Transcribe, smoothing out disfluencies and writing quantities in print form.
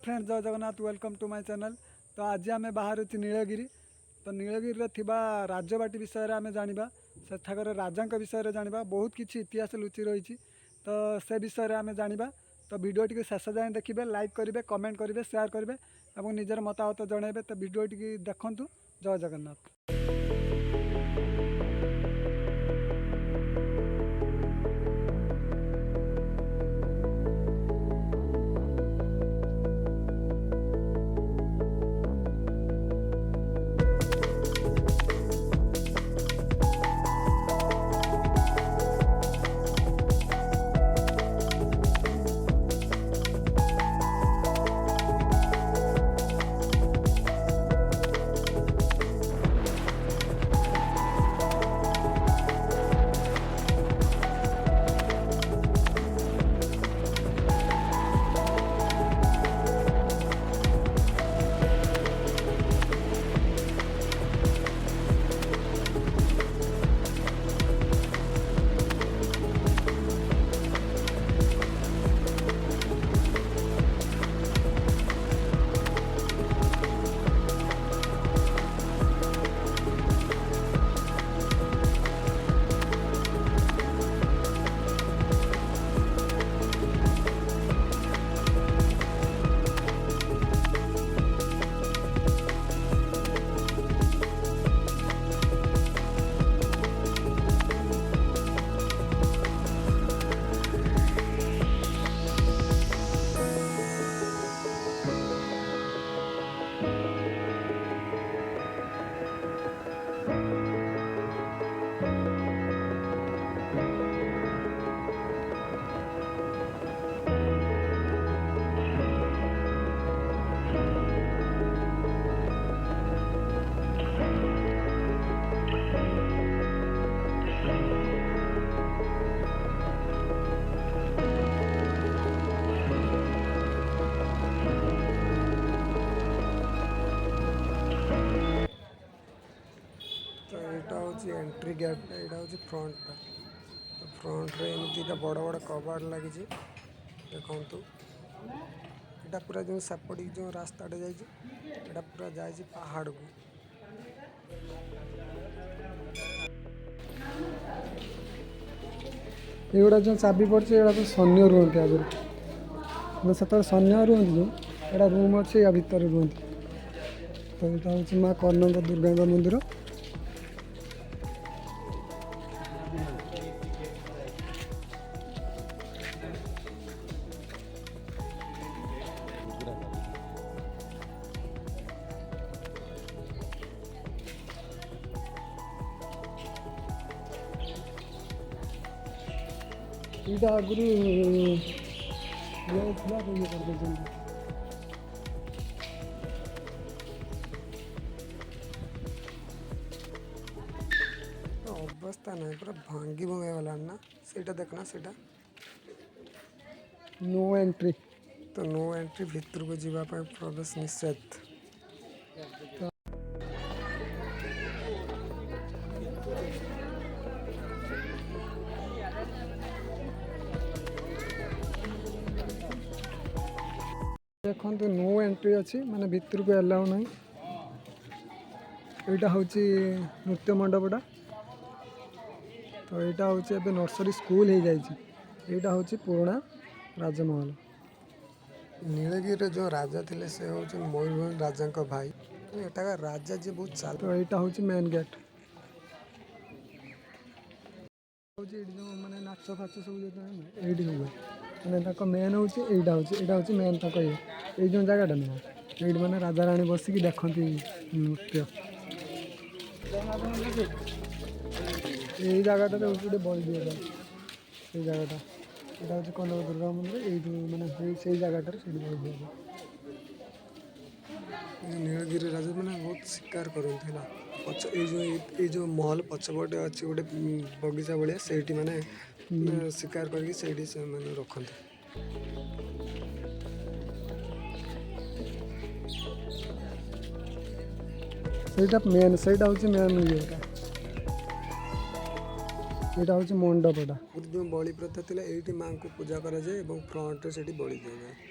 Friend जय Jagannath welcome to my channel. तो आज आम बाहर नीलगिरी। तो नीलगिरी राजबाटी विषय आम जाना सेठाकर राजा विषय जाना बहुत किसी इतिहास लुचि रही। तो से विषय आम जाना। तो वीडियो टी शेष जाए देखिए, लाइक करेंगे, कमेंट करेंगे, शेयर करेंगे और निजर मतामत जनइबे। तो वीडियो टी देखूँ। जय जगन्नाथ। तो यहाँ हूँ एंट्री गेट, यहाँ हूँ फ्रंटा। तो फ्रंट्रे एमती बड़ बड़ कबाड़ लगी देखु। यहाँ पूरा जो सेपट जो रास्ता जा पूरा जा पहाड़ को। एगुड़ा जो चाबी पड़े तो सैन्य रुहति आगे से सैन्य रुहति जो यहाँ रूम अच्छे या भितर रुहति। तो यहाँ हूँ माँ कर्णक दुर्गा मंदिर। यहाँ आगुरी ये कर अवस्था ना पूरा भांगी भंगा गला ना सेटा देखना सेटा नो एंट्री। तो नो एंट्री भितर को जावाई प्रवेश निषेध। देखो नो एंट्री अच्छी माने भितर को अलाउ ना। यहाँ हूँ नृत्य मंडपटा। तो यहाँ हूँ नर्सरी स्कूल हो जाए। यहाँ हूँ पुराना राजमहल। नीलगिरी जो राजा थे से हूँ मयूरभंज राजा भाई। यहाँ राजा जी बहुत चाल। तो यहाँ हूँ मेन गेट। जो मैंने नाच फाच सब ये हुए मैंने मेन हूँ यहाँ हूँ मेन तक ये जो जगह ना ये मैंने राजा राणी बसिक देखती नृत्य। यही जगटा हूँ गोटे बल दिया से जगटा यहाँ हूँ कनक दुर्गा मंदिर। ये मैंने से जगह से बल दिया। नीलगिरी राजा मैंने बहुत शिकार करते पच ये जो महल पछपटे अच्छी गोटे बगीचा भाया से मैंने शिकार करके से मैंने रखते। ସେଇଟା ମେନ୍ ସେଇଟା ହେଉଛି ମେନ୍ ଇଏଟା ଏଇଟା ହେଉଛି ମଣ୍ଡପଟା। जो बलि प्रथा थी ये माँ को पूजा कराए और फ्रंट से बलि दिया जाए।